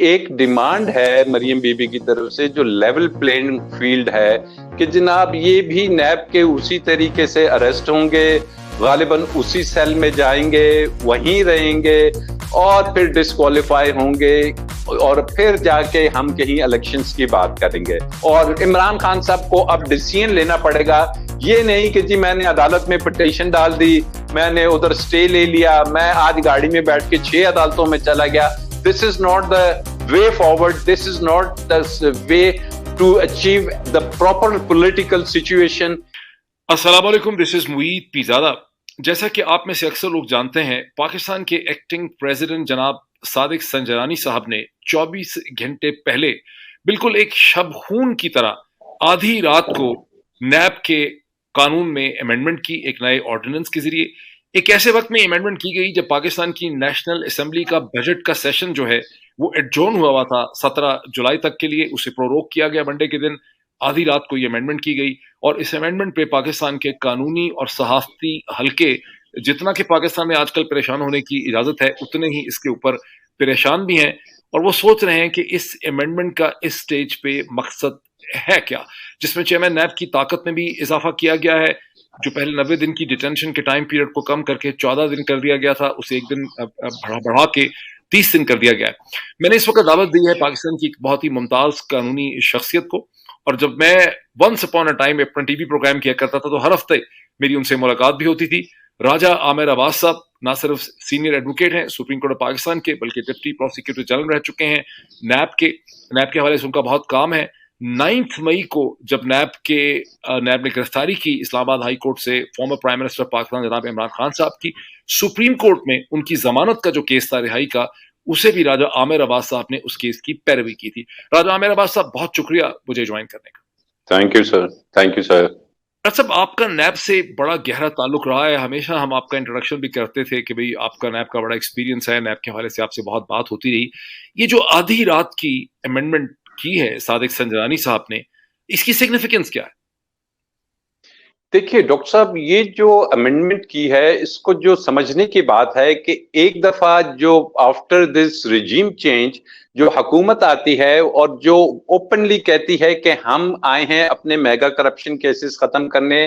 एक डिमांड है मरियम बीबी की तरफ से जो लेवल प्लेइंग फील्ड है कि जनाब ये भी नैब के उसी तरीके से अरेस्ट होंगे, गालिबन उसी सेल में जाएंगे, वहीं रहेंगे और फिर डिस्क्वालीफाई होंगे और फिर जाके हम कहीं इलेक्शंस की बात करेंगे। और इमरान खान साहब को अब डिसीजन लेना पड़ेगा, ये नहीं कि जी मैंने अदालत में पिटीशन डाल दी, मैंने उधर स्टे ले लिया, मैं आज गाड़ी में बैठ के 6 अदालतों में चला गया। This is not the way forward, this is not the way to achieve the proper political situation. अस्सलाम वालेकुम, दिस इज मुईद पीजादा। जैसा कि आप में से अक्सर लोग जानते हैं, पाकिस्तान के एक्टिंग प्रेसिडेंट जनाब सादिक संजरानी साहब ने 24 घंटे पहले बिल्कुल एक शब-खून की तरह आधी रात को नैब के कानून में अमेंडमेंट की, एक नए ऑर्डिनेंस के जरिए। एक ऐसे वक्त में अमेंडमेंट की गई जब पाकिस्तान की नेशनल असेंबली का बजट का सेशन जो है वो एडजॉर्न हुआ था 17 जुलाई तक के लिए, उसे प्रोरोग किया गया मंडे के दिन। आधी रात को ये अमेंडमेंट की गई और इस अमेंडमेंट पे पाकिस्तान के कानूनी और सहाफती हलके, जितना कि पाकिस्तान में आजकल परेशान होने की इजाजत है, उतने ही इसके ऊपर परेशान भी हैं और वो सोच रहे हैं कि इस अमेंडमेंट का इस स्टेज पे मकसद है क्या, जिसमें चेयरमैन नैब की ताकत में भी इजाफा किया गया है। जो पहले 90 दिन की डिटेंशन के टाइम पीरियड को कम करके 14 दिन कर दिया गया था, उसे एक दिन बढ़ा के 30 दिन कर दिया गया है। मैंने इस वक्त दावत दी है पाकिस्तान की एक बहुत ही मुमताज कानूनी शख्सियत को, और जब मैं वंस अपॉन अ टाइम अपना टीवी प्रोग्राम किया करता था तो हर हफ्ते मेरी उनसे मुलाकात भी होती थी। राजा आमिर अब्बास साहब ना सिर्फ सीनियर एडवोकेट हैं सुप्रीम कोर्ट ऑफ पाकिस्तान के, बल्कि डिप्टी प्रोसिक्यूटर जनरल रह चुके हैं नैब के हवाले से उनका बहुत काम है। 9 मई को जब नैब ने गिरफ्तारी की इस्लामाबाद हाई कोर्ट से फॉर्मर प्राइम मिनिस्टर पाकिस्तान जनाब इमरान खान साहब की, सुप्रीम कोर्ट में उनकी जमानत का जो केस था रिहाई का, उसे भी राजा आमिर अब्बास साहब ने उस केस की पैरवी की थी। राजा आमिर अब्बास साहब, बहुत शुक्रिया मुझे ज्वाइन करने का। Thank you sir. Thank you sir. साहब, आपका नैब से बड़ा गहरा ताल्लुक रहा है, हमेशा हम आपका इंट्रोडक्शन भी करते थे कि भाई आपका नैब का बड़ा एक्सपीरियंस है, नैब के हवाले से आपसे बहुत बात होती रही। ये जो आधी रात की अमेंडमेंट की है सादिक संजरानी साहब ने, इसकी सिग्निफिकेंस क्या है? देखिए डॉक्टर साहब, ये जो अमेंडमेंट की है इसको जो समझने की बात है कि एक दफा जो आफ्टर दिस रिजीम चेंज जो हुकूमत आती है और जो ओपनली कहती है कि हम आए हैं अपने मेगा करप्शन केसेस खत्म करने,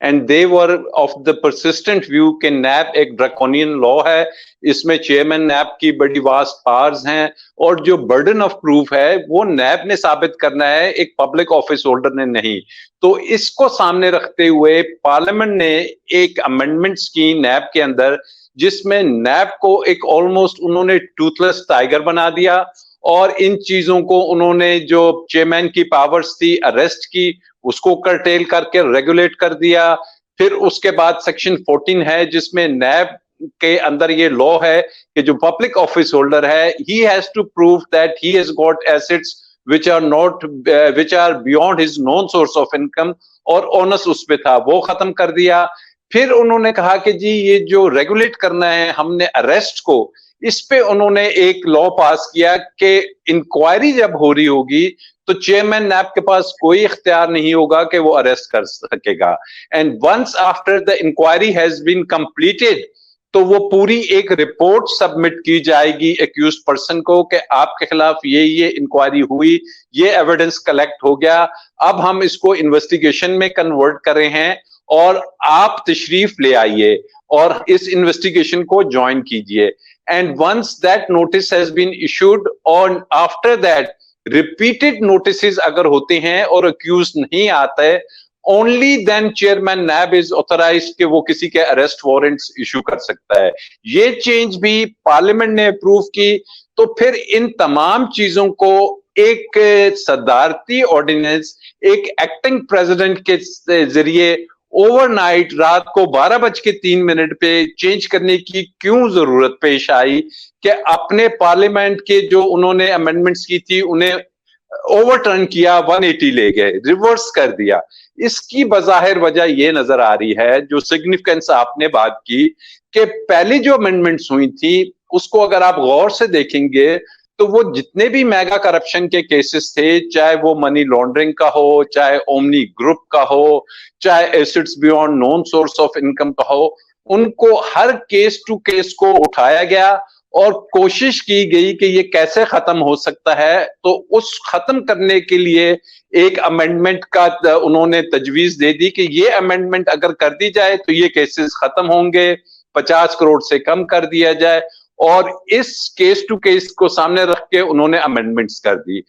and they were of the persistent view कि नैब एक ड्रैकोनियन लॉ है, इसमें चेयरमैन नैब की बड़ी वास्ट पावर्स हैं और जो बर्डन ऑफ प्रूफ है वो नैब ने साबित करना है, एक पब्लिक ऑफिस होल्डर ने नहीं। तो इसको सामने रखते हुए पार्लियामेंट ने एक अमेंडमेंट्स की नैब के अंदर, जिसमें नैब को एक ऑलमोस्ट उन्होंने टूथलेस टाइगर बना दिया और इन चीजों को उन्होंने जो चेयरमैन की पावर्स थी अरेस्ट की, उसको कर्टेल करके रेगुलेट कर दिया। फिर उसके बाद सेक्शन 14 है जिसमें नैब के अंदर ये लॉ है कि जो पब्लिक ऑफिस होल्डर है he has to prove that he has got assets which are beyond his known source of income, और ओनस उस पे था, वो खत्म कर दिया। फिर उन्होंने कहा कि जी ये जो रेगुलेट करना है हमने अरेस्ट को, इस पे उन्होंने एक लॉ पास किया कि इंक्वायरी जब हो रही होगी तो चेयरमैन नैब के पास कोई इख्तियार नहीं होगा कि वो अरेस्ट कर सकेगा, and once after the inquiry has been completed तो वो पूरी एक रिपोर्ट सबमिट की जाएगी एक्यूज्ड पर्सन को कि आपके खिलाफ ये इंक्वायरी हुई, ये एविडेंस कलेक्ट हो गया, अब हम इसको इन्वेस्टिगेशन में कन्वर्ट कर रहे हैं और आप तशरीफ ले आइए और इस इन्वेस्टिगेशन को ज्वाइन कीजिए। And once that notice has been issued और आफ्टर दैट रिपीटेड नोटिस अगर होते हैं और अक्यूज नहीं आता है, only then chairman NAB is authorised कि वो किसी के अरेस्ट वारंट्स इशू कर सकता है। ये चेंज भी पार्लियामेंट ने अप्रूव की। तो फिर इन तमाम चीजों को एक सदारती ऑर्डिनेंस, एक एक्टिंग प्रेसिडेंट के जरिए ओवरनाइट रात को 12:03 पे चेंज करने की क्यों जरूरत पेश आई कि अपने पार्लियामेंट के जो उन्होंने अमेंडमेंट्स की थी उन्हें ओवरटर्न किया, 180 ले गए, रिवर्स कर दिया। इसकी बजाहिर वजह ये नजर आ रही है, जो सिग्निफिकेंस आपने बात की कि पहली जो अमेंडमेंट्स हुई थी उसको अगर आप गौर से देखेंगे तो वो जितने भी मेगा करप्शन के केसेस थे, चाहे वो मनी लॉन्ड्रिंग का हो, चाहे ओमनी ग्रुप का हो, चाहे assets beyond known source of income का हो, उनको हर केस टू केस को उठाया गया और कोशिश की गई कि ये कैसे खत्म हो सकता है। तो उस खत्म करने के लिए एक अमेंडमेंट का उन्होंने तजवीज दे दी कि ये अमेंडमेंट अगर कर दी जाए तो ये केसेस खत्म होंगे, 50 करोड़ से कम कर दिया जाए। और इस केस टू केस को सामने रख के उन्होंने अमेंडमेंट्स कर दी।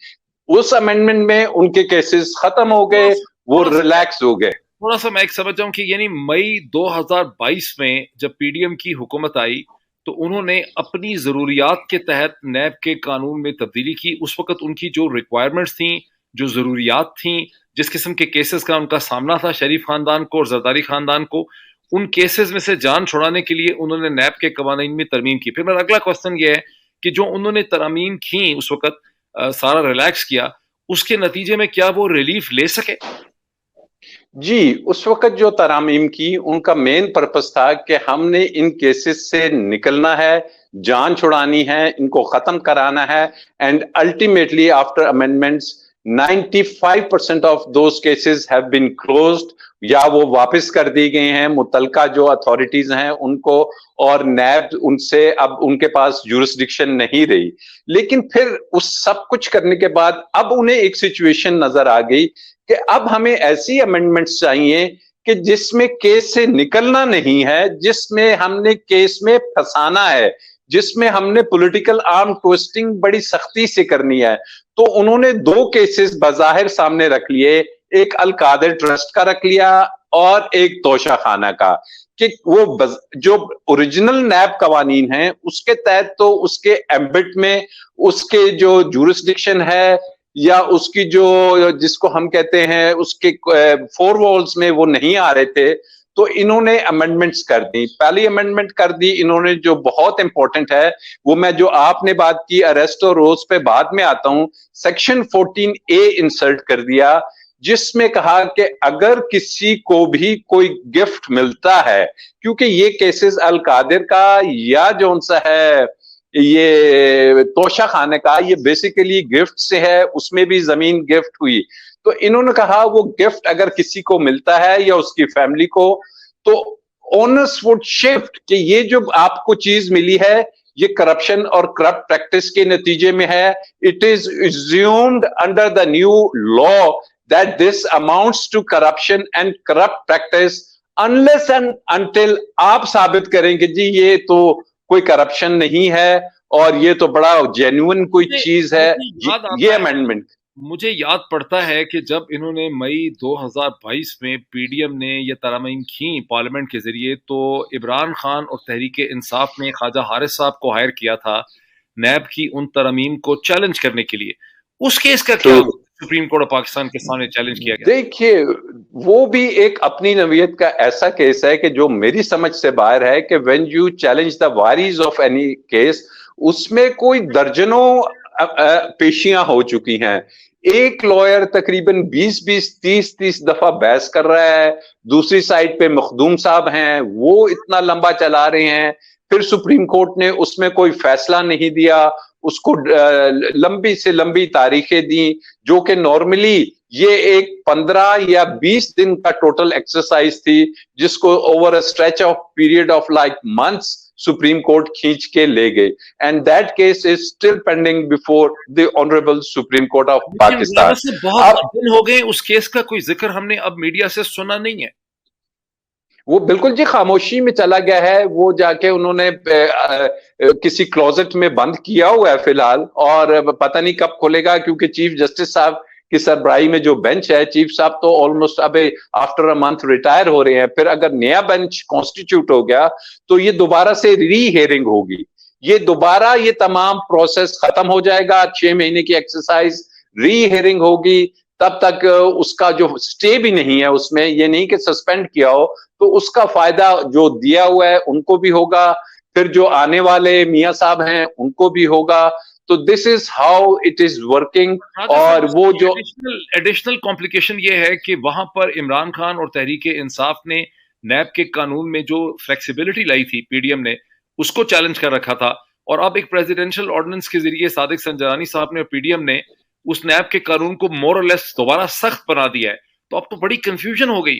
उस अमेंडमेंट में उनके केसेस खत्म हो गए, वो रिलैक्स हो गए। थोड़ा सा मैं एक समझ जाऊं कि यानी मई 2022 में जब पीडीएम की हुकूमत आई तो उन्होंने अपनी जरूरियात के तहत नैब के कानून में तब्दीली की। उस वक्त उनकी जो रिक्वायरमेंट्स थी, जो जरूरियात थी, जिस किस्म के केसेस का उनका सामना था शरीफ खानदान को और जरदारी खानदान को, उन केसेस में से जान छुड़ाने के लिए उन्होंने नैब के कवानीन में तरमीम की। फिर मेरा अगला क्वेश्चन ये है कि जो उन्होंने तरमीम की उस वक्त, सारा रिलैक्स किया, उसके नतीजे में क्या वो रिलीफ ले सके? जी, उस वक्त जो तरामीम की उनका मेन पर्पस था कि हमने इन केसेस से निकलना है, जान छुड़ानी है, इनको खत्म कराना है। And ultimately after amendments 95% of those cases have been closed, या वो वापस कर दी गए हैं मुतलका जो अथॉरिटीज हैं उनको, और नैब उनसे अब उनके पास जुरिस्डिक्शन नहीं रही। लेकिन फिर उस सब कुछ करने के बाद अब उन्हें एक सिचुएशन नजर आ गई कि अब हमें ऐसी अमेंडमेंट्स चाहिए कि जिसमें केस से निकलना नहीं है, जिसमें हमने केस में फंसाना है, जिसमें हमने पॉलिटिकल आर्म ट्विस्टिंग बड़ी सख्ती से करनी है। तो उन्होंने दो केसेस बाजाहिर सामने रख लिए, एक अल कादिर ट्रस्ट का रख लिया और एक तोशा खाना का, कि वो जो ओरिजिनल नैब कवानीन है उसके तहत तो उसके एम्बिट में उसके जो जुरिस्डिक्शन है या उसकी जो जिसको हम कहते हैं उसके फोर वॉल्स में वो नहीं आ रहे थे। तो इन्होंने अमेंडमेंट्स कर दी। पहली अमेंडमेंट कर दी इन्होंने जो बहुत इंपॉर्टेंट है, वो मैं जो आपने बात की अरेस्ट और रोज पे बाद में आता हूं, सेक्शन 14A इंसर्ट कर दिया, जिसमें कहा कि अगर किसी को भी कोई गिफ्ट मिलता है, क्योंकि ये केसेस अल कादिर का या जो सा है ये तोशा खाने का, ये बेसिकली गिफ्ट से है, उसमें भी जमीन गिफ्ट हुई। तो इन्होंने कहा वो गिफ्ट अगर किसी को मिलता है या उसकी फैमिली को, तो ओनर्स वुड शिफ्ट कि ये जो आपको चीज मिली है ये करप्शन और करप्ट प्रैक्टिस के नतीजे में है। It is assumed under the new law that this amounts to corruption and corrupt practice unless and until आप साबित करेंगे जी ये तो कोई करप्शन नहीं है और ये तो बड़ा जेन्युइन कोई चीज है। ये अमेंडमेंट मुझे याद पड़ता है कि जब इन्होंने मई 2022 में पीडीएम ने ये तरमीम की पार्लियामेंट के जरिए, तो इमरान खान और तहरीक इंसाफ ने ख्वाजा हारिस साहब को हायर किया था नैब की उन तरमीम को चैलेंज करने के लिए। उस केस का क्या सुप्रीम कोर्ट ऑफ पाकिस्तान के सामने चैलेंज किया गया? देखिए, वो भी एक अपनी नवीयत का ऐसा केस है कि जो मेरी समझ से बाहर है कि when you challenge the vires of any case, उसमें कोई दर्जनों पेशियां हो चुकी हैं। एक लॉयर तकरीबन 20-20, 30-30 दफा बहस कर रहा है, दूसरी साइड पे मखदूम साहब हैं, वो इतना लंबा चला रहे हैं, फिर सुप्रीम कोर्ट ने उसमें कोई फैसला नहीं दिया, उसको लंबी से लंबी तारीखें दी, जो कि नॉर्मली ये एक 15 या 20 दिन का टोटल एक्सरसाइज थी, जिसको over a stretch of period of like months supreme court खींच के ले गए। And that case is still pending before the honourable supreme court of Pakistan. बहुत दिन हो गए, उस केस का कोई जिक्र हमने अब मीडिया से सुना नहीं है। वो बिल्कुल जी खामोशी में चला गया है। वो जाके उन्होंने किसी क्लोजेट में बंद किया हुआ है फिलहाल, और पता नहीं कब खोलेगा, क्योंकि चीफ जस्टिस साहब की सरबराही में जो बेंच है, चीफ साहब तो ऑलमोस्ट अब आफ्टर अ मंथ रिटायर हो रहे हैं। फिर अगर नया बेंच कॉन्स्टिट्यूट हो गया तो ये दोबारा से री हेयरिंग होगी, ये दोबारा ये तमाम प्रोसेस खत्म हो जाएगा। 6 महीने की एक्सरसाइज, री हेयरिंग होगी, तब तक उसका जो स्टे भी नहीं है उसमें, ये नहीं कि सस्पेंड किया हो, तो उसका फायदा जो दिया हुआ है उनको भी होगा, फिर जो आने वाले मियां साहब हैं उनको भी होगा। तो this is how it is working. और वो जो एडिशनल कॉम्प्लिकेशन ये है कि वहां पर इमरान खान और तहरीक इंसाफ ने नैब के कानून में जो फ्लेक्सिबिलिटी लाई थी, पीडीएम ने उसको चैलेंज कर रखा था, और अब एक प्रेसिडेंशियल ऑर्डिनेंस के जरिए सादिक संजरानी साहब ने और पीडीएम ने उस नैब के कानून को मोर और लेस दोबारा सख्त बना दिया है। तो अब तो बड़ी कंफ्यूजन हो गई।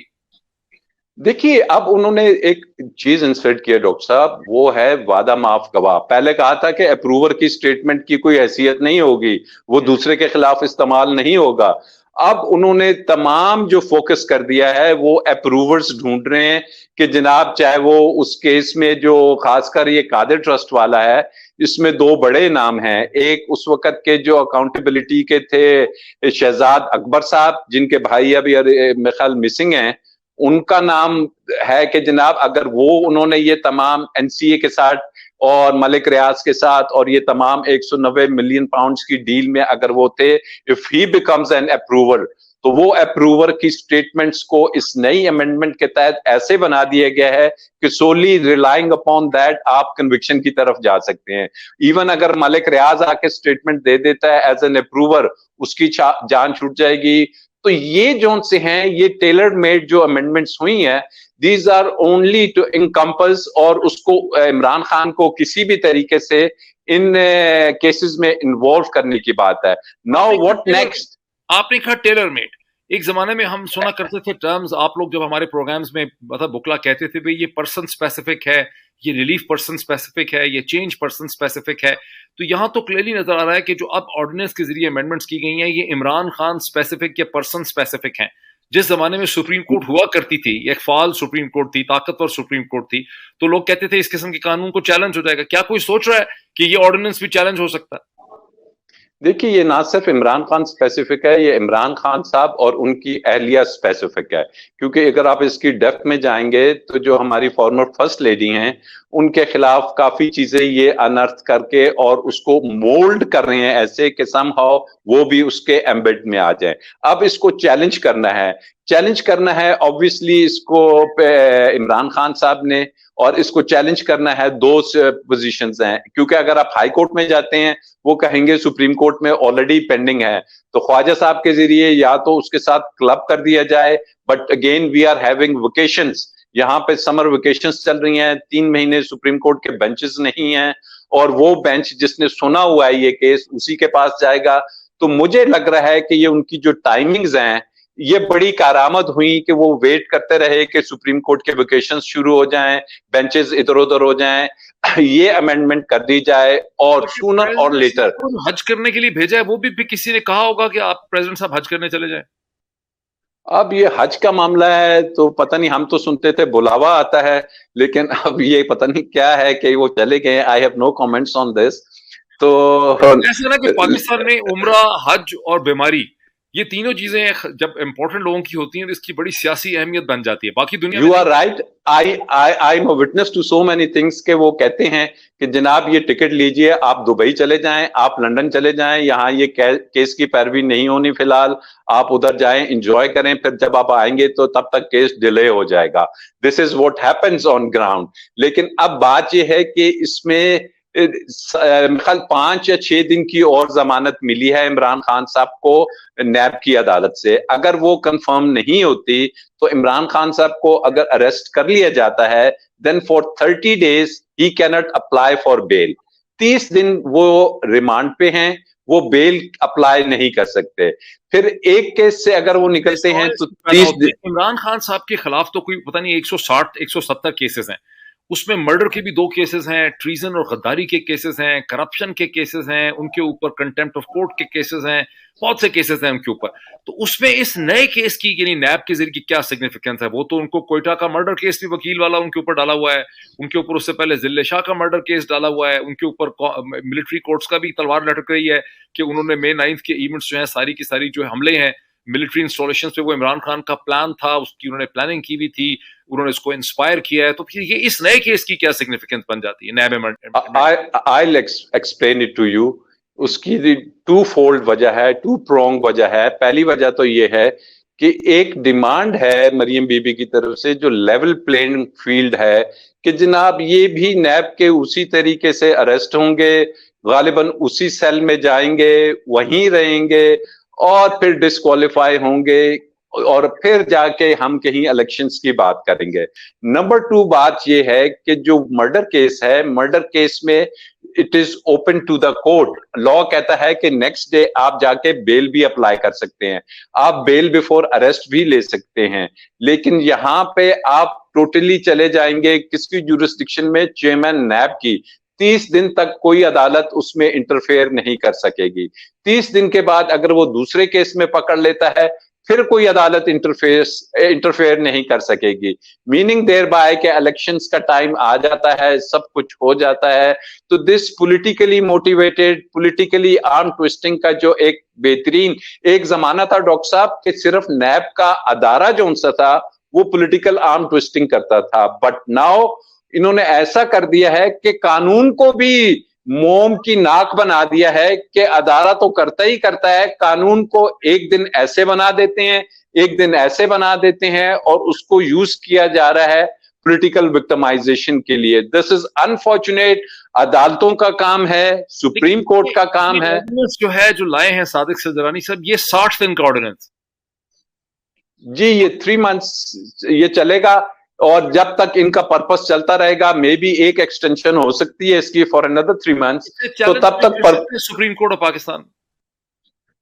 देखिए, अब उन्होंने एक चीज इंसर्ट किया डॉक्टर साहब, वो है वादा माफ गवाह। पहले कहा था कि अप्रूवर की स्टेटमेंट की कोई हैसियत नहीं होगी, वो दूसरे के खिलाफ इस्तेमाल नहीं होगा। अब उन्होंने तमाम जो फोकस कर दिया है वो अप्रूवर्स ढूंढ रहे हैं कि जनाब, चाहे वो उस केस में जो खासकर ये कादिर ट्रस्ट वाला है, इसमें दो बड़े नाम हैं। एक उस वक्त के जो अकाउंटेबिलिटी के थे शहजाद अकबर साहब, जिनके भाई अभी मेरे ख्याल मिसिंग हैं, उनका नाम है कि जनाब अगर वो उन्होंने ये तमाम एनसीए के साथ और मलिक रियाज के साथ और ये तमाम 190 मिलियन पाउंड्स की डील में अगर वो थे, if he becomes N approver, तो वो अप्रूवर की स्टेटमेंट्स को इस नई अमेंडमेंट के तहत ऐसे बना दिया गया है कि सोली रिलाइंग अपॉन दैट आप कन्विक्शन की तरफ जा सकते हैं। इवन अगर मलिक रियाज आके स्टेटमेंट दे देता है एज एन अप्रूवर, उसकी जान छूट जाएगी। तो ये जो से हैं, ये टेलर मेड जो अमेंडमेंट्स हुई हैं, these are only to encompass, और उसको इमरान खान को किसी भी तरीके से इन केसेस में इन्वॉल्व करने की बात है। Now what next? आपने कहा टेलर मेड। एक जमाने में हम सुना करते थे टर्म्स, आप लोग जब हमारे प्रोग्राम्स में मतलब बुकला कहते थे भाई ये पर्सन स्पेसिफिक है, ये रिलीफ पर्सन स्पेसिफिक है, ये चेंज पर्सन स्पेसिफिक है। तो यहां तो क्लियरली नजर आ रहा है कि जो अब ऑर्डिनेंस के जरिए अमेंडमेंट्स की गई हैं ये इमरान खान स्पेसिफिक या पर्सन स्पेसिफिक हैं। जिस जमाने में सुप्रीम कोर्ट हुआ करती थी, एक फाल सुप्रीम कोर्ट थी, ताकतवर सुप्रीम कोर्ट थी, तो लोग कहते थे इस किस्म के कानून को चैलेंज हो जाएगा। क्या कोई सोच रहा है कि ये ऑर्डिनेंस भी चैलेंज हो सकता है? देखिए, ये ना सिर्फ इमरान खान स्पेसिफिक है, ये इमरान खान साहब और उनकी अहलिया स्पेसिफिक है। क्योंकि अगर आप इसकी डेप्थ में जाएंगे तो जो हमारी फॉर्मर फर्स्ट लेडी हैं, उनके खिलाफ काफी चीजें ये अनर्थ करके और उसको मोल्ड कर रहे हैं ऐसे कि समहाउ वो भी उसके एम्बेड में आ जाए। अब इसको चैलेंज करना है ऑब्वियसली इसको इमरान खान साहब ने, और इसको चैलेंज करना है दो पोजीशंस हैं। क्योंकि अगर आप हाई कोर्ट में जाते हैं, वो कहेंगे सुप्रीम कोर्ट में ऑलरेडी पेंडिंग है, तो ख्वाजा साहब के जरिए या तो उसके साथ क्लब कर दिया जाए। But again we are having vacations, यहाँ पे समर वेकेशंस चल रही हैं, 3 महीने सुप्रीम कोर्ट के बेंचेस नहीं हैं, और वो बेंच जिसने सुना हुआ है ये केस उसी के पास जाएगा। तो मुझे लग रहा है कि ये उनकी जो टाइमिंग्स हैं, ये बड़ी कारामद हुई कि वो वेट करते रहे कि सुप्रीम कोर्ट के वेकेशंस शुरू हो जाएं, बेंचेस इधर उधर हो जाएं, ये अमेंडमेंट कर दी जाए, और सूनर और लेटर। हज करने के लिए भेजा है, वो भी किसी ने कहा होगा कि आप प्रेसिडेंट साहब हज करने चले जाएं। अब ये हज का मामला है तो पता नहीं, हम तो सुनते थे बुलावा आता है, लेकिन अब ये पता नहीं क्या है कि वो चले गए। I have no comments on this. तो ऐसा ना कि पाकिस्तान में उम्रा, हज और बीमारी, ये तीनों चीजें जब इंपॉर्टेंट लोगों की होती हैं तो इसकी बड़ी सियासी अहमियत बन जाती है। बाकी दुनिया you are right, I am witness to so many things के वो कहते हैं कि जनाब ये टिकट लीजिए, आप दुबई चले जाएं, आप लंदन चले जाएं, यहाँ ये केस की पैरवी नहीं होनी फिलहाल, आप उधर जाएं, एंजॉय करें, फिर जब आप आएंगे तो तब तक केस डिले हो जाएगा। This is what happens on ground. लेकिन अब बात यह है कि इसमें 5 या 6 दिन की और जमानत मिली है इमरान खान साहब को नैब की अदालत से। अगर वो कंफर्म नहीं होती तो इमरान खान साहब को अगर अरेस्ट कर लिया जाता है, then for 30 days he can not apply for bail. 30 दिन वो रिमांड पे हैं, वो बेल अप्लाई नहीं कर सकते। फिर एक केस से अगर वो निकलते हैं तो 30 दिन। इमरान खान साहब के खिलाफ तो कोई पता नहीं 160 170 केसेस हैं, उसमें मर्डर के भी 2 केसेस हैं, ट्रीजन और गद्दारी के केसेस हैं, करप्शन के केसेस हैं, उनके ऊपर कंटेम्प्ट ऑफ कोर्ट के केसेस हैं, बहुत से केसेस हैं उनके ऊपर। तो उसमें इस नए केस की यानी नैब के जरिए क्या सिग्निफिकेंस है? वो तो उनको कोयटा का मर्डर केस भी वकील वाला उनके ऊपर डाला हुआ है, उनके ऊपर उससे पहले जिले शाह का मर्डर केस डाला हुआ है, उनके ऊपर मिलिट्री कोर्ट्स का भी तलवार लटक रही है कि उन्होंने May 9 के इवेंट्स जो है सारी की सारी जो हमले हैं मिलिट्री इंस्टॉलेशन पे, वो इमरान खान का प्लान था, उसकी उन्होंने प्लानिंग की हुई थी, उन्होंने इसको इंस्पायर किया है। तो फिर ये इस नए केस की क्या सिग्निफिकेंस बन जाती है नैब? I'll explain it to you। उसकी 2-fold वजह है, 2-prong वजह है। पहली वजह तो ये है कि एक डिमांड है मरियम बीबी की तरफ से, जो लेवल प्लेइंग फील्ड है, कि जनाब ये भी नैब के उसी तरीके से अरेस्ट होंगे, गालिबन उसी सेल में जाएंगे, वहीं रहेंगे, और फिर डिस्क्वालीफाई होंगे, और फिर जाके हम कहीं इलेक्शंस की बात करेंगे। नंबर 2 बात यह है कि जो मर्डर केस है, मर्डर केस में it is open to the court. Law कहता है कि नेक्स्ट डे आप जाके बेल भी अप्लाई कर सकते हैं, आप बेल बिफोर अरेस्ट भी ले सकते हैं। लेकिन यहाँ पे आप टोटली चले जाएंगे किसकी जुरिस्डिक्शन में, चेयरमैन नैब की। 30 दिन तक कोई अदालत उसमें इंटरफेयर नहीं कर सकेगी। 30 दिन के बाद अगर वो दूसरे केस में पकड़ लेता है, फिर कोई अदालत इंटरफेयर नहीं कर सकेगी। मीनिंग देयर बाय के इलेक्शंस का टाइम आ जाता है, सब कुछ हो जाता है। तो this politically motivated, politically arm twisting का जो एक बेहतरीन एक जमाना था डॉक्टर साहब कि सिर्फ नैब का अदारा जो उनसा था वो पॉलिटिकल आर्म ट्विस्टिंग करता था, बट नाउ इन्होंने ऐसा कर दिया है कि कानून को भी मोम की नाक बना दिया है कि अदारा तो करता ही करता है, कानून को एक दिन ऐसे बना देते हैं, एक दिन ऐसे बना देते हैं, और उसको यूज किया जा रहा है पॉलिटिकल विक्टिमाइजेशन के लिए। This is unfortunate. अदालतों का काम है, सुप्रीम कोर्ट का काम है। जो है जो लाए हैं सादिक संजरानी साहब, ये 60 दिन का ऑर्डिनेंस जी, ये 3 मंथ्स ये चलेगा, और जब तक इनका पर्पस चलता रहेगा, मे बी एक एक्सटेंशन हो सकती है इसकी फॉर अनदर 3 मंथ्स। तो तब तक सुप्रीम कोर्ट ऑफ पाकिस्तान,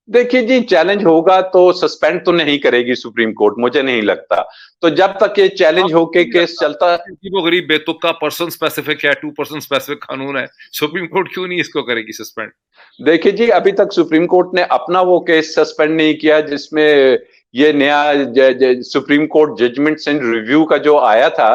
देखिए जी, चैलेंज होगा तो सस्पेंड तो नहीं करेगी सुप्रीम कोर्ट, मुझे नहीं लगता। तो जब तक ये चैलेंज होके केस चलता, वो गरीब बेतुका पर्सन स्पेसिफिक है, 2% स्पेसिफिक कानून है, सुप्रीम कोर्ट क्यों नहीं इसको करेगी सस्पेंड? देखिए जी, अभी तक सुप्रीम कोर्ट ने अपना वो केस सस्पेंड नहीं किया जिसमें ये नया supreme court judgments and review का जो आया था,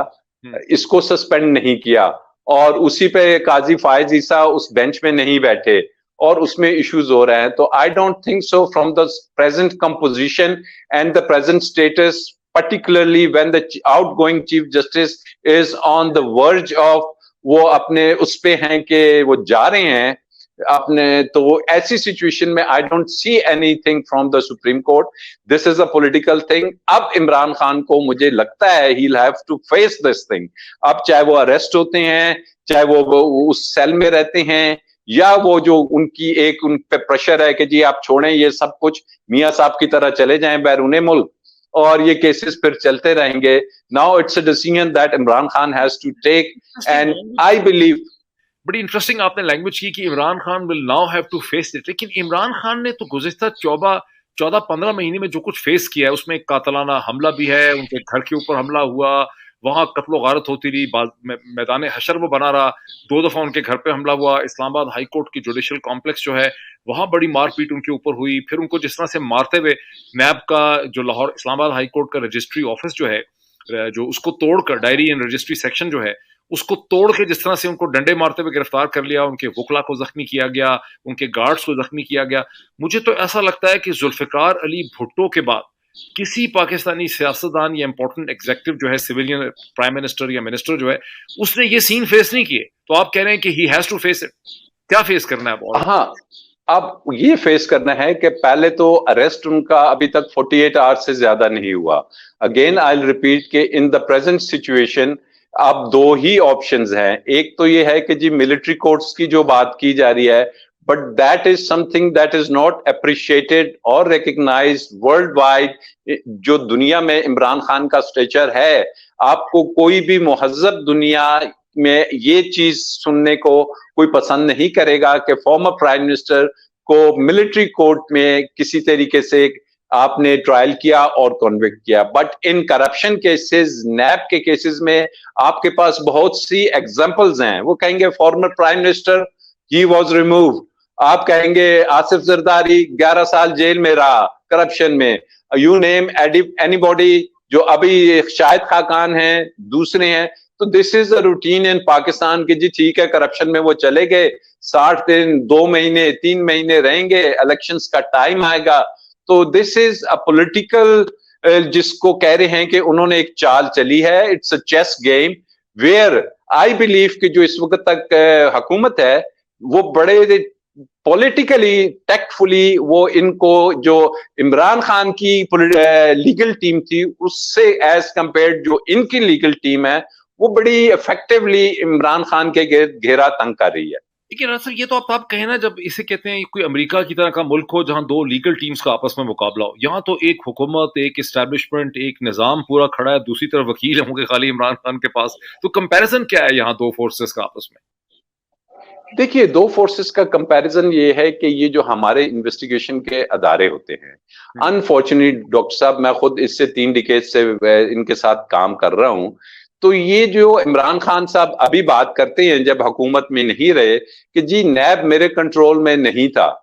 इसको सस्पेंड नहीं किया, और उसी पे काजी फायज ईसा उस बेंच में नहीं बैठे और उसमें इश्यूज हो रहे हैं। तो I don't think so from the present composition and the present status, particularly when the outgoing chief justice is on the verge of वो अपने उस पे हैं कि वो जा रहे हैं अपने, तो ऐसी सिचुएशन में I don't see anything from the supreme court. This is a political thing. अब इमरान खान को मुझे लगता है he will have to face this thing. अब चाहे वो अरेस्ट होते हैं, चाहे वो उस सेल में रहते हैं, या वो जो उनकी एक उन पे प्रेशर है कि जी आप छोड़ें ये सब कुछ, मियां साहब की तरह चले जाएं बैरूने मुल्क, और ये केसेस फिर चलते रहेंगे। Now it's a decision that Imran Khan has to take, and I believe. बड़ी इंटरेस्टिंग आपने लैंग्वेज की कि Imran Khan will now have to face it, लेकिन इमरान खान ने तो गुज़िश्ता 14-15 महीने में जो कुछ फेस किया है उसमें एक कातलाना हमला भी है, उनके घर के ऊपर हमला हुआ, वहां कत्लो गारत होती रही, मैदान हशर वो बना रहा, 2 दफा उनके घर पे हमला हुआ, इस्लामाबाद हाई कोर्ट की जुडिशियल कॉम्प्लेक्स जो है वहां बड़ी मारपीट उनके ऊपर हुई, फिर उनको जिस तरह से मारते हुए नैब का जो लाहौर इस्लामाबाद हाई कोर्ट का रजिस्ट्री ऑफिस जो है, जो उसको तोड़कर डायरी एंड रजिस्ट्री सेक्शन जो है उसको तोड़ के जिस तरह से उनको डंडे मारते हुए गिरफ्तार कर लिया, उनके वकला को जख्मी किया गया, उनके गार्ड्स को जख्मी किया गया। मुझे तो ऐसा लगता है कि जुल्फिकार अली भुट्टो के बाद किसी पाकिस्तानी सियासतदान या इंपॉर्टेंट एग्जीक्यूटिव जो है, सिविलियन प्राइम मिनिस्टर या मिनिस्टर जो है, उसने ये सीन फेस नहीं किए। तो आप कह रहे हैं कि he has to face it. क्या फेस करना है अब? हाँ, अब ये फेस करना है कि पहले तो अरेस्ट उनका अभी तक 48 आवर्स से ज्यादा नहीं हुआ। अगेन आई विल रिपीट कि इन द प्रेजेंट सिचुएशन अब 2 ही ऑप्शंस हैं। एक तो ये है कि जी मिलिट्री कोर्ट्स की जो बात की जा रही है, but that is something that is not appreciated और रिकग्नाइज्ड वर्ल्ड वाइड। जो दुनिया में इमरान खान का स्टेचर है, आपको कोई भी मुहज्जब दुनिया में ये चीज सुनने को कोई पसंद नहीं करेगा कि फॉर्मर प्राइम मिनिस्टर को मिलिट्री कोर्ट में किसी तरीके से आपने ट्रायल किया और कन्विक्ट किया। बट इन करप्शन केसेस, नैब के केसेस में आपके पास बहुत सी एग्जांपल्स हैं। वो कहेंगे former prime minister he was removed, आप कहेंगे आसिफ जरदारी 11 साल जेल में रहा करप्शन में, यू नेम एनीबॉडी, जो अभी शाहिद खाकान हैं, दूसरे हैं। तो दिस इज अ रूटीन इन पाकिस्तान की जी, ठीक है करप्शन में वो चले गए, 60 दिन 2 महीने 3 महीने रहेंगे, इलेक्शंस का टाइम आएगा। तो दिस इज अ पॉलिटिकल, जिसको कह रहे हैं कि उन्होंने एक चाल चली है, it's a chess game where I believe कि जो इस वक्त तक हुकूमत है वो बड़े पॉलिटिकली टैक्टफुली वो इनको, जो इमरान खान की लीगल टीम थी उससे एज कंपेयर्ड जो इनकी लीगल टीम है, वो बड़ी इफेक्टिवली इमरान खान के घेरा तंग कर रही है। लेकिन सर ये तो आप कहें ना, जब इसे कहते हैं कोई अमेरिका की तरह का मुल्क हो जहां 2 लीगल टीम्स का आपस में मुकाबला हो, यहाँ तो एक हुकूमत, एक एस्टैब्लिशमेंट, एक निजाम पूरा खड़ा है, दूसरी तरफ वकील होंगे खाली इमरान खान के पास। तो कंपैरिजन क्या है यहाँ 2 फोर्सेस का आपस में? देखिए, दो फोर्सेस का कंपैरिजन ये है कि ये जो हमारे इन्वेस्टिगेशन के अदारे होते हैं, हम्म, अनफॉर्चुनेट डॉक्टर साहब, मैं खुद इससे 3 डिकेड से इनके साथ काम कर रहा हूं। तो ये जो इमरान खान साहब अभी बात करते हैं जब हुकूमत में नहीं रहे कि जी नैब मेरे कंट्रोल में नहीं था,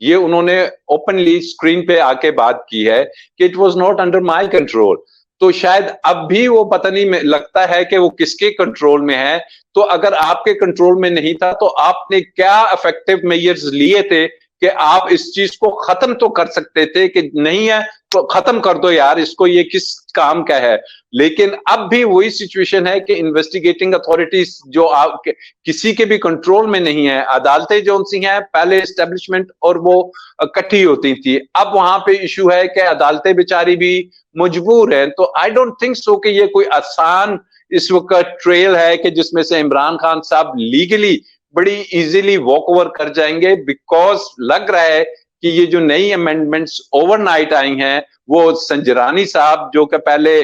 ये उन्होंने ओपनली स्क्रीन पे आके बात की है कि it was not under my control. तो शायद अब भी वो पता नहीं लगता है कि वो किसके कंट्रोल में है। तो अगर आपके कंट्रोल में नहीं था तो आपने क्या इफेक्टिव मेजर्स लिए थे कि आप इस चीज को खत्म तो कर सकते थे कि नहीं है तो खत्म कर दो यार इसको, ये किस काम का है। लेकिन अब भी वही सिचुएशन है कि इन्वेस्टिगेटिंग अथॉरिटीज जो आप किसी के भी कंट्रोल में नहीं है। अदालतें जो सी हैं पहले एस्टेब्लिशमेंट और वो इकट्ठी होती थी, अब वहां पे इशू है कि अदालतें बेचारी भी मजबूर हैं। तो आई डोंट थिंक सो कि ये कोई आसान इस वक्त ट्रेल है कि जिसमें से इमरान खान साहब लीगली बड़ी इजीली वॉक ओवर कर जाएंगे, बिकॉज लग रहा है कि ये जो नई अमेंडमेंट्स ओवरनाइट आई हैं वो संजरानी साहब जो कि पहले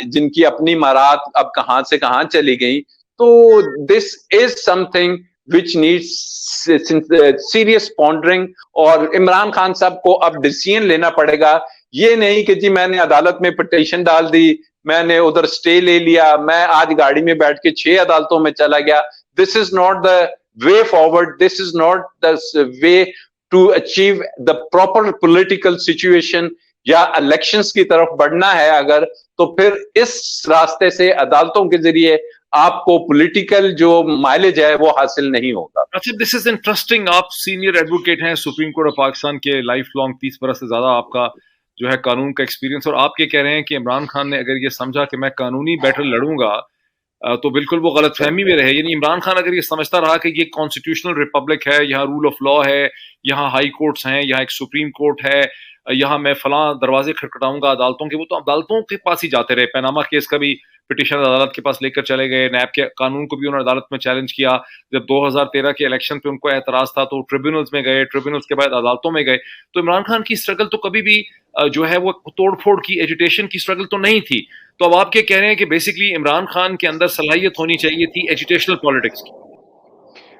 जिनकी अपनी मारात अब कहां से कहां चली गई। तो this is something which needs serious pondering, और इमरान खान साहब को अब डिसीजन लेना पड़ेगा। ये नहीं कि जी मैंने अदालत में पिटीशन डाल दी, मैंने उधर स्टे ले लिया, मैं आज गाड़ी में बैठ के 6 अदालतों में चला गया। This is not the way forward, this is not the way to achieve the proper political situation. या इलेक्शंस की तरफ बढ़ना है अगर, तो फिर इस रास्ते से अदालतों के जरिए आपको पॉलिटिकल जो माइलेज है वो हासिल नहीं होगा। अच्छा, दिस इज इंटरेस्टिंग। आप सीनियर एडवोकेट हैं सुप्रीम कोर्ट ऑफ पाकिस्तान के, लाइफ लॉन्ग 30 बरस से ज्यादा आपका जो है कानून का एक्सपीरियंस, और आप ये कह रहे हैं कि इमरान खान ने अगर ये समझा कि मैं कानूनी बैटल लड़ूंगा तो बिल्कुल वो गलतफहमी में रहे। यानी इमरान खान अगर ये समझता रहा कि ये कॉन्स्टिट्यूशनल रिपब्लिक है, यहाँ रूल ऑफ लॉ है, यहाँ हाई कोर्ट्स हैं, यहाँ एक सुप्रीम कोर्ट है, यहाँ मैं फलां दरवाजे खटखटाऊंगा अदालतों के, वो तो अदालतों के पास ही जाते रहे। पैनामा केस का भी पिटीशन अदालत के पास लेकर चले गए, नैब के कानून को भी उन्होंने अदालत में चैलेंज किया। जब 2013 के इलेक्शन पे उनको एतराज था तो ट्रिब्यूनल्स में गए, ट्रिब्यूनल्स के बाद अदालतों में गए। तो इमरान खान की स्ट्रगल तो कभी भी जो है वो तोड़फोड़ की, एजुटेशन की स्ट्रगल तो नहीं थी। तो अब आप क्या कह रहे हैं कि बेसिकली इमरान खान के अंदर सलाहियत होनी चाहिए थी एजुटेशनल पॉलिटिक्स की?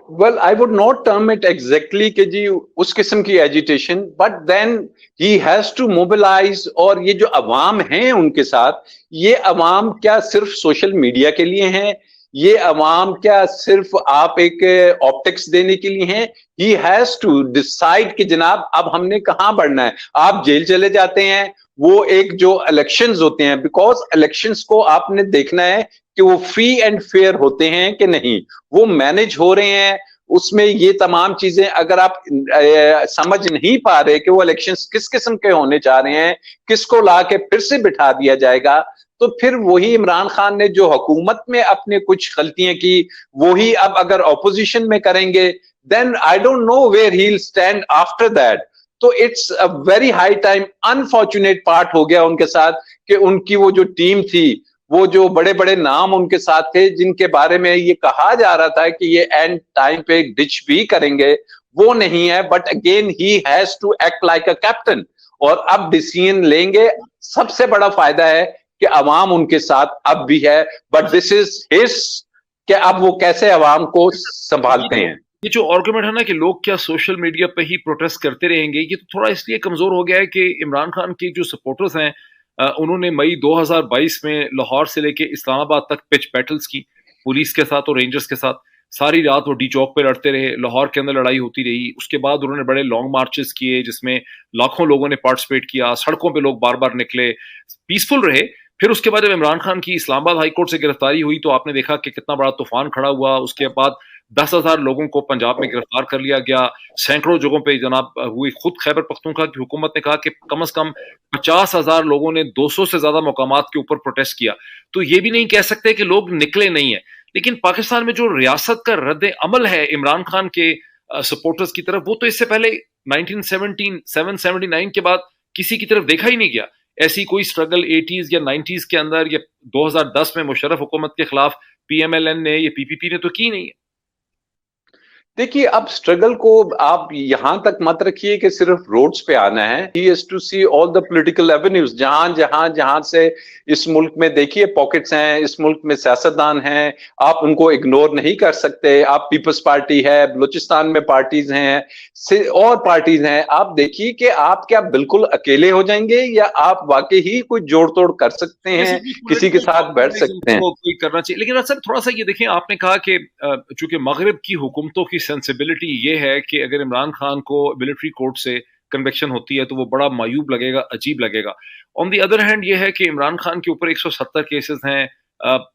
Well I would not term it exactly कि जी उस किस्म की agitation, but then he has to mobilise. और ये जो अवाम हैं उनके साथ, ये अवाम क्या सिर्फ सोशल मीडिया के लिए हैं? ये अवाम क्या सिर्फ आप एक ऑप्टिक्स देने के लिए हैं? ही हैज टू डिसाइड कि जनाब अब हमने कहां बढ़ना है। आप जेल चले जाते हैं, वो एक जो इलेक्शंस होते हैं, बिकॉज इलेक्शंस को आपने देखना है कि वो फ्री एंड फेयर होते हैं कि नहीं, वो मैनेज हो रहे हैं। उसमें ये तमाम चीजें अगर आप समझ नहीं पा रहे कि वो इलेक्शंस किस किस्म के होने जा रहे हैं, किसको ला के फिर से बिठा दिया जाएगा, तो फिर वही इमरान खान ने जो हुकूमत में अपने कुछ गलतियां की, वही अब अगर ऑपोजिशन में करेंगे, then I don't know where he will stand after that. तो it's a very high time, unfortunate part हो गया उनके साथ कि उनकी वो जो टीम थी, वो जो बड़े बड़े नाम उनके साथ थे जिनके बारे में ये कहा जा रहा था कि ये एंड टाइम पे डिच भी करेंगे, वो नहीं है। But again he has to act like a captain, और अब डिसीजन लेंगे। सबसे बड़ा फायदा है कि अवाम उनके साथ अब भी है, बट दिस इज हिज कि अब वो कैसे अवाम को संभालते हैं। ये जो आर्गुमेंट है ना कि लोग क्या सोशल मीडिया पे ही प्रोटेस्ट करते रहेंगे, ये तो थोड़ा इसलिए कमजोर हो गया है कि इमरान खान के जो सपोर्टर्स हैं उन्होंने मई 2022 में लाहौर से लेके इस्लामाबाद तक पिच बैटल्स की पुलिस के साथ और रेंजर्स के साथ। सारी रात वो डी चौक पे लड़ते रहे, लाहौर के अंदर लड़ाई होती रही। उसके बाद उन्होंने बड़े लॉन्ग मार्चेस किए जिसमें लाखों लोगों ने पार्टिसिपेट किया, सड़कों पे लोग बार बार निकले, पीसफुल रहे। फिर उसके बाद जब इमरान खान की इस्लामाबाद हाई कोर्ट से गिरफ्तारी हुई तो आपने देखा कि कितना बड़ा तूफान खड़ा हुआ। उसके बाद 10,000 लोगों को पंजाब में गिरफ्तार कर लिया गया। सैकड़ों जगहों पे जनाब हुई। खुद खैबर पख्तूनख्वा की हुकूमत ने कहा कि कम से कम 50,000 लोगों ने 200 से ज्यादा मकामात के ऊपर प्रोटेस्ट किया। तो ये भी नहीं कह सकते कि लोग निकले नहीं है। लेकिन पाकिस्तान में जो रियासत का रद्द अमल है इमरान खान के सपोर्टर्स की तरफ, वो तो इससे पहले 1979 के बाद किसी की तरफ देखा ही नहीं गया। ऐसी कोई स्ट्रगल 80s या 90s के अंदर या 2010 में मुशर्रफ हुकूमत के खिलाफ पीएमएलएन ने या पीपीपी ने तो की नहीं है। देखिए, अब स्ट्रगल को आप यहां तक मत रखिए कि सिर्फ रोड्स पे आना है। He has to see all the political avenues, जहां से इस मुल्क में देखिए पॉकेट्स हैं, इस मुल्क में सियासतदान हैं, आप उनको इग्नोर नहीं कर सकते। आप पीपल्स पार्टी है, बलूचिस्तान में पार्टीज हैं, और पार्टीज हैं। आप देखिए कि आप क्या बिल्कुल अकेले हो जाएंगे या आप वाकई ही कोई जोड़ तोड़ कर सकते हैं, किसी के साथ बैठ सकते हैं। कोई करना चाहिए। लेकिन सर थोड़ा सा ये देखें, आपने कहा कि चूंकि मगरिब की हुकूमतों की सेंसिबिलिटी ये है कि अगर इमरान खान को मिलिट्री कोर्ट से कन्विक्शन होती है तो वो बड़ा मायूब लगेगा, अजीब लगेगा। ऑन दी अदर हैंड ये है कि इमरान खान के ऊपर 170 केसेस हैं।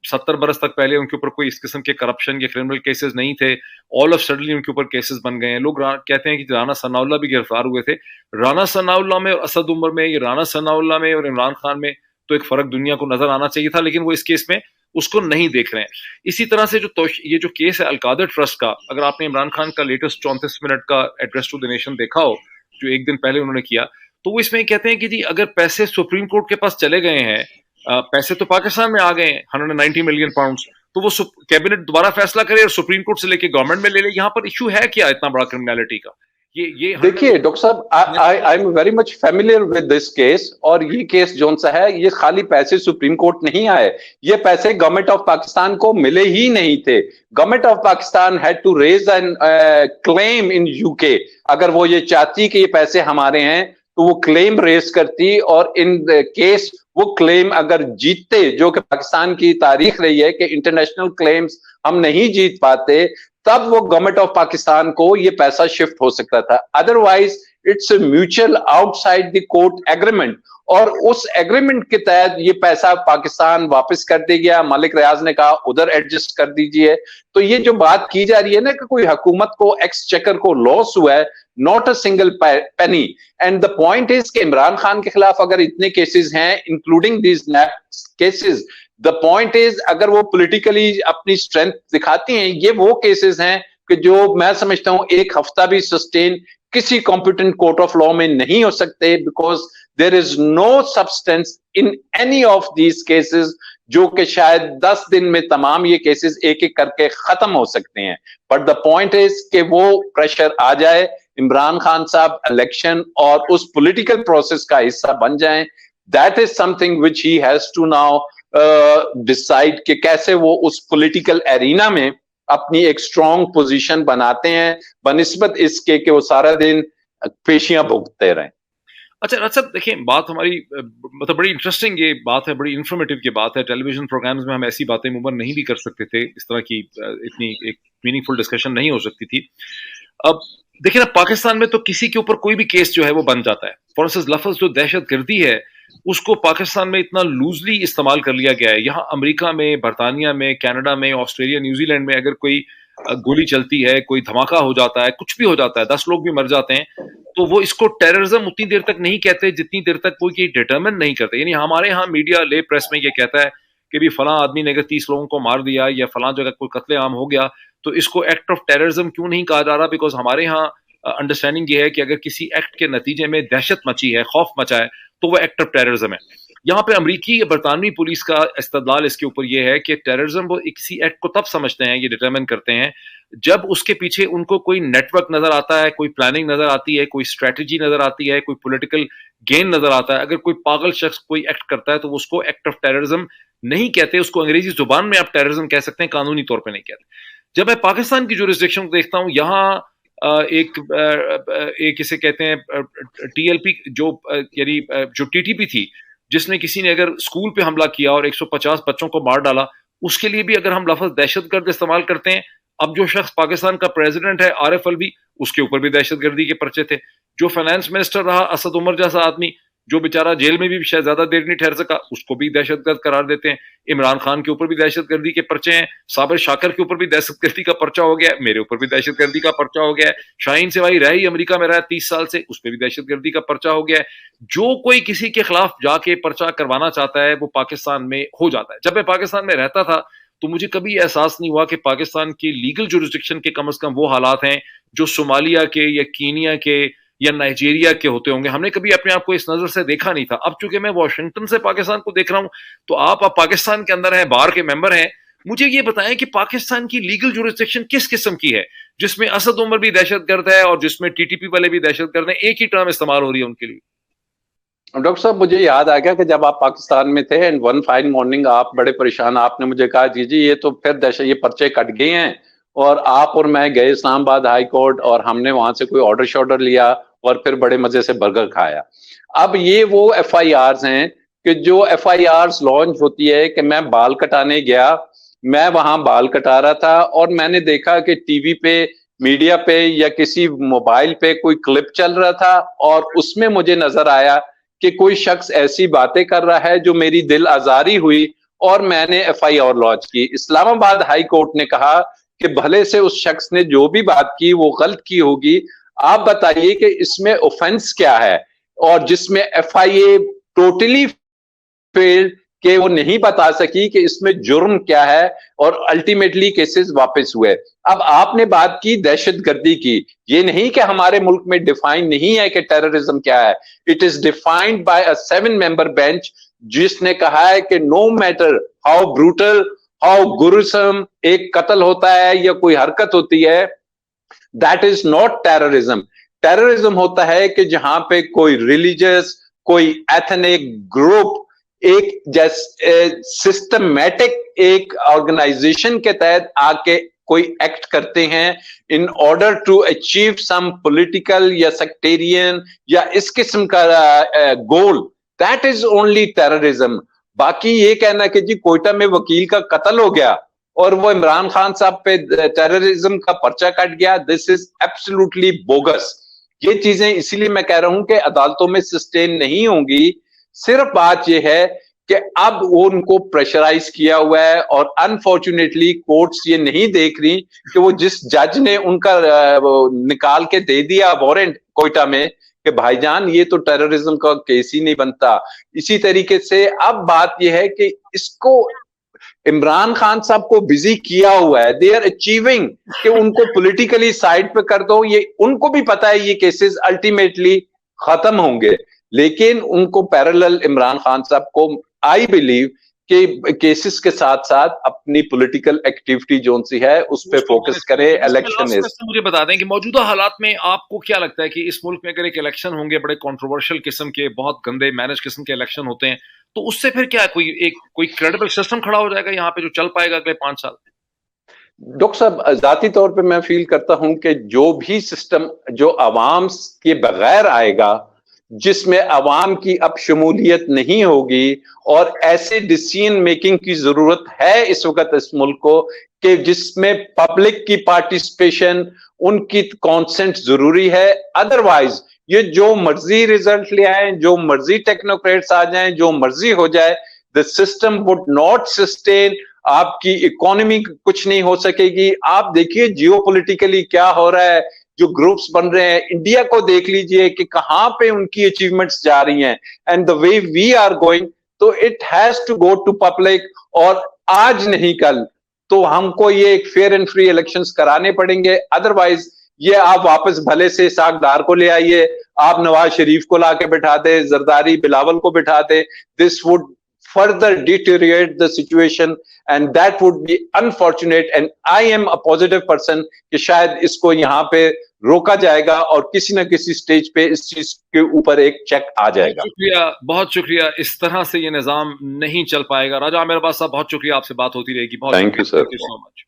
70 बरस तक पहले उनके ऊपर कोई इस किस्म के करप्शन या क्रिमिनल केसेस नहीं थे। ऑल ऑफ सडनली उनके ऊपर केसेस बन गए हैं। लोग कहते हैं कि राना सनाउल्लाह भी गिरफ्तार हुए थे। राना सनाउल्लाह में और असद उमर में, ये राना सनाउल्लाह में और इमरान खान में तो एक फर्क दुनिया को नजर आना चाहिए था, लेकिन वो इस केस में उसको नहीं देख रहे हैं। इसी तरह से ये जो केस है अलकादर ट्रस्ट का, अगर आपने इमरान खान का लेटेस्ट 34 मिनट का एड्रेस टू द नेशन देखा हो, जो एक दिन पहले उन्होंने किया, तो वो इसमें कहते हैं कि जी अगर पैसे सुप्रीम कोर्ट के पास चले गए हैं, पैसे तो पाकिस्तान में आ गए हैं 190 मिलियन पाउंड्स, तो वो कैबिनेट दोबारा फैसला करे और सुप्रीम कोर्ट से लेके गवर्नमेंट में ले ले। यहाँ पर इश्यू है क्या इतना बड़ा क्रिमिनलिटी का? ये देखिए डॉक्टर साहब, I am very much familiar with this case. और ये केस जोन सा है, ये खाली पैसे सुप्रीम कोर्ट नहीं आए, ये पैसे गवर्नमेंट ऑफ पाकिस्तान को मिले ही नहीं थे। Government of Pakistan had to raise an claim in UK. अगर वो ये चाहती कि ये पैसे हमारे हैं तो वो क्लेम रेज करती, और इन केस वो क्लेम अगर जीतते, जो कि पाकिस्तान की तारीख रही है कि इंटरनेशनल क्लेम्स हम नहीं जीत पाते, तब वो गवर्नमेंट ऑफ पाकिस्तान को ये पैसा शिफ्ट हो सकता था। Otherwise it's mutual outside the court agreement, और उस एग्रीमेंट के तहत ये पैसा पाकिस्तान वापस कर दे गया। मलिक रियाज ने कहा उधर एडजस्ट कर दीजिए। तो ये जो बात की जा रही है ना कि कोई हुकूमत को एक्सचेकर को लॉस हुआ है, not a single penny. And the point is कि इमरान खान के खिलाफ अगर इतने केसेस हैं, including these cases, the point is अगर वो पॉलिटिकली अपनी स्ट्रेंथ दिखाती हैं, ये वो केसेस हैं कि जो मैं समझता हूं एक हफ्ता भी सस्टेन किसी कॉम्पिटेंट कोर्ट ऑफ लॉ में नहीं हो सकते, because there is no substance in any of these cases, जो कि शायद 10 दिन में तमाम ये केसेस एक एक करके खत्म हो सकते हैं। बट द पॉइंट इज कि वो प्रेशर आ जाए, इमरान खान साहब इलेक्शन और उस पॉलिटिकल प्रोसेस का हिस्सा बन जाएं। That is something which he has to now decide कि कैसे वो उस पॉलिटिकल एरिना में अपनी एक स्ट्रॉन्ग पोजीशन बनाते हैं, बनिस्बत इसके कि वो सारा दिन पेशियां भुगतते रहें। अच्छा देखिए, बात हमारी मतलब बड़ी इंटरेस्टिंग ये बात है, बड़ी इंफॉर्मेटिव की बात है। टेलीविजन प्रोग्राम्स में हम ऐसी बातें मुमकिन नहीं भी कर सकते थे, इस तरह की इतनी एक मीनिंगफुल डिस्कशन नहीं हो सकती थी। अब देखिए ना, पाकिस्तान में तो किसी के ऊपर कोई भी केस जो है वो बन जाता है। फॉर इंस्टेंस लफ्ज जो दहशतगर्दी है उसको पाकिस्तान में इतना लूजली इस्तेमाल कर लिया गया है। यहाँ अमेरिका में, बरतानिया में, कनाडा में, ऑस्ट्रेलिया, न्यूजीलैंड में अगर कोई गोली चलती है, कोई धमाका हो जाता है, कुछ भी हो जाता है, 10 लोग भी मर जाते हैं, तो वो इसको टेररिज्म उतनी देर तक नहीं कहते जितनी देर तक कोई डिटरमिन नहीं करते। यानी हमारे यहाँ मीडिया ले प्रेस में ये कहता है कि भी फलां आदमी ने अगर 30 लोगों को मार दिया या फलां जगह कोई कत्लेआम हो गया तो इसको एक्ट ऑफ टेररिज्म क्यों नहीं कहा जा रहा? बिकॉज हमारे यहाँ अंडरस्टैंडिंग ये है कि अगर किसी एक्ट के नतीजे में दहशत मची है, खौफ मचा है, तो वो एक्ट ऑफ टेररिज्म है। यहाँ पे अमरीकी या बरतानवी पुलिस का इस्तदलाल इसके ऊपर ये है कि टेररिज्म वो किसी एक्ट को तब समझते हैं, ये डिटरमिन करते हैं, जब उसके पीछे उनको कोई नेटवर्क नजर आता है, कोई प्लानिंग नजर आती है, कोई स्ट्रेटजी नजर आती है, कोई पॉलिटिकल गेन नजर आता है। अगर कोई पागल शख्स कोई एक्ट करता है तो उसको एक्ट ऑफ टेररिज्म नहीं कहते, उसको अंग्रेजी जुबान में आप टेररिज्म कह सकते हैं, कानूनी तौर पर नहीं कहते। जब मैं पाकिस्तान की जुरिस्डिक्शन को देखता हूँ, यहाँ एक इसे कहते हैं टीएलपी, जो यानी जो टीटीपी थी, जिसने किसी ने अगर स्कूल पे हमला किया और 150 बच्चों को मार डाला, उसके लिए भी अगर हम लफ्ज दहशतगर्द इस्तेमाल करते हैं। अब जो शख्स पाकिस्तान का प्रेसिडेंट है आरिफ अलवी, उसके ऊपर भी दहशतगर्दी के पर्चे थे। जो फाइनेंस मिनिस्टर रहा असद उमर जैसा आदमी, जो बेचारा जेल में भी शायद ज्यादा देर नहीं ठहर सका, उसको भी दहशतगर्द करार देते हैं। इमरान खान के ऊपर भी दहशतगर्दी के पर्चे हैं, साबिर शाकर के ऊपर भी दहशतगर्दी का पर्चा हो गया, मेरे ऊपर भी दहशतगर्दी का पर्चा हो गया है, शाहीन सिवाई रही अमेरिका में रहा 30 साल से, उस पर भी दहशतगर्दी का पर्चा हो गया है। जो कोई किसी के खिलाफ जाके पर्चा करवाना चाहता है वो पाकिस्तान में हो जाता है। जब मैं पाकिस्तान में रहता था तो मुझे कभी एहसास नहीं हुआ कि पाकिस्तान की लीगल जुरिस्डिक्शन के कम से कम वो हालात हैं जो सोमालिया के या कीनिया के या नाइजीरिया के होते होंगे। हमने कभी अपने आप को इस नजर से देखा नहीं था। अब चूंकि मैं वाशिंगटन से पाकिस्तान को देख रहा हूं, तो आप पाकिस्तान के अंदर हैं, बार के मेंबर हैं, मुझे ये बताएं कि पाकिस्तान की लीगल जुरिस्डिक्शन किस किस्म की है, जिसमें असद उमर भी दहशतगर्द है और जिसमें टीटीपी वाले भी दहशतगर्द हैं, एक ही टर्म इस्तेमाल हो रही है उनके लिए। डॉक्टर साहब, मुझे याद आ गया कि जब आप पाकिस्तान में थे एंड वन फाइन मॉर्निंग आप बड़े परेशान, आपने मुझे कहा जी ये तो फिर दहशत, ये पर्चे कट गए हैं, और आप और मैं गए इस्लामाबाद हाई कोर्ट और हमने वहां से कोई ऑर्डर शॉर्डर लिया और फिर बड़े मजे से बर्गर खाया। अब ये वो FIRs हैं कि जो FIRs लॉन्च होती है कि मैं बाल कटाने गया, मैं वहां बाल कटा रहा था और मैंने देखा कि टीवी पे, मीडिया पे या किसी मोबाइल पे कोई क्लिप चल रहा था और उसमें मुझे नजर आया कि कोई शख्स ऐसी बातें कर रहा है जो मेरी दिल आजारी हुई और मैंने FIR लॉन्च की। इस्लामाबाद हाई कोर्ट ने कहा कि भले से उस शख्स ने जो भी बात की वो गलत की होगी, आप बताइए कि इसमें ऑफेंस क्या है, और जिसमें FIA टोटली फेल्ड कि वो नहीं बता सकी कि इसमें जुर्म क्या है, और अल्टीमेटली केसेस वापस हुए। अब आपने बात की दहशतगर्दी की, ये नहीं कि हमारे मुल्क में डिफाइन नहीं है कि टेररिज्म क्या है, it is defined by a 7 member bench, जिसने कहा है कि no matter how brutal, how gruesome एक कत्ल होता है या कोई हरकत होती है, that is not terrorism. Terrorism होता है कि जहां पे कोई रिलीजियस, कोई एथनिक ग्रुप एक जैसे सिस्टमैटिक एक ऑर्गेनाइजेशन के तहत आके कोई एक्ट करते हैं in order to achieve some political या सेक्टेरियन या इस किस्म का goal, that is only terrorism. बाकी ये कहना कि जी कोयटा में वकील का कत्ल हो गया और वो इमरान खान साहब पे टेररिज्म का पर्चा कट गया, दिस इज एब्सोल्युटली बोगस। ये चीजें इसीलिए मैं कह रहा हूं कि अदालतों में सस्टेन नहीं होंगी। सिर्फ बात यह है कि अब वो उनको प्रेशराइज किया हुआ है और अनफॉर्चुनेटली कोर्ट्स ये नहीं देख रही कि वो जिस जज ने उनका निकाल के दे दिया वारंट कोयटा में कि भाईजान ये तो टेररिज्म का केस ही नहीं बनता। इसी तरीके से अब बात यह है कि इसको इमरान खान साहब को बिजी किया हुआ है, दे आर अचीविंग कि उनको पॉलिटिकली साइड पे कर दो। ये उनको भी पता है ये केसेस अल्टीमेटली खत्म होंगे, लेकिन उनको पैरेलल इमरान खान साहब को आई बिलीव कि केसेस के साथ साथ अपनी पॉलिटिकल एक्टिविटी जोन सी है उस पर फोकस करे। इलेक्शन मुझे बता दें कि मौजूदा हालात में आपको क्या लगता है कि इस मुल्क में अगर एक इलेक्शन होंगे, बड़े कंट्रोवर्शियल किस्म के, बहुत गंदे मैनेज किस्म के इलेक्शन होते हैं, तो उससे फिर क्या कोई क्रेडिबल सिस्टम खड़ा हो जाएगा यहाँ पे जो चल पाएगा अगले 5 साल? डॉक्टर साहब, जाती तौर पे मैं फील करता हूं कि जो भी सिस्टम जो अवाम के बगैर आएगा, जिसमें अवाम की अब शमूलियत नहीं होगी, और ऐसे डिसीजन मेकिंग की जरूरत है इस वक्त इस मुल्क को कि जिसमें पब्लिक की पार्टिसिपेशन, उनकी कॉन्सेंट जरूरी है। अदरवाइज ये जो मर्जी रिजल्ट ले आए, जो मर्जी टेक्नोक्रेट्स आ जाएं, जो मर्जी हो जाए, the system would not sustain. आपकी इकोनॉमी कुछ नहीं हो सकेगी। आप देखिए जियोपॉलिटिकली क्या हो रहा है, जो ग्रुप्स बन रहे हैं, इंडिया को देख लीजिए कि कहां पे उनकी अचीवमेंट्स जा रही हैं, and the way we are going, तो it has to go to public, और आज नहीं कल तो हमको ये एक फेयर एंड फ्री इलेक्शंस कराने पड़ेंगे। अदरवाइज ये आप वापस भले से सागदार को ले आइए, आप नवाज शरीफ को लाके बिठा दे, जरदारी बिलावल को बिठा दे, this would further deteriorate the situation and that would be unfortunate, and I am a positive person कि शायद इसको यहाँ पे रोका जाएगा और किसी न किसी स्टेज पे इस चीज के ऊपर एक चेक आ जाएगा। बहुत शुक्रिया। इस तरह से ये निजाम नहीं चल पाएगा। राजा आमिर अब्बास साहब, बहुत शुक्रिया, आपसे बात होती रहेगी। बहुत thank you sir. So much.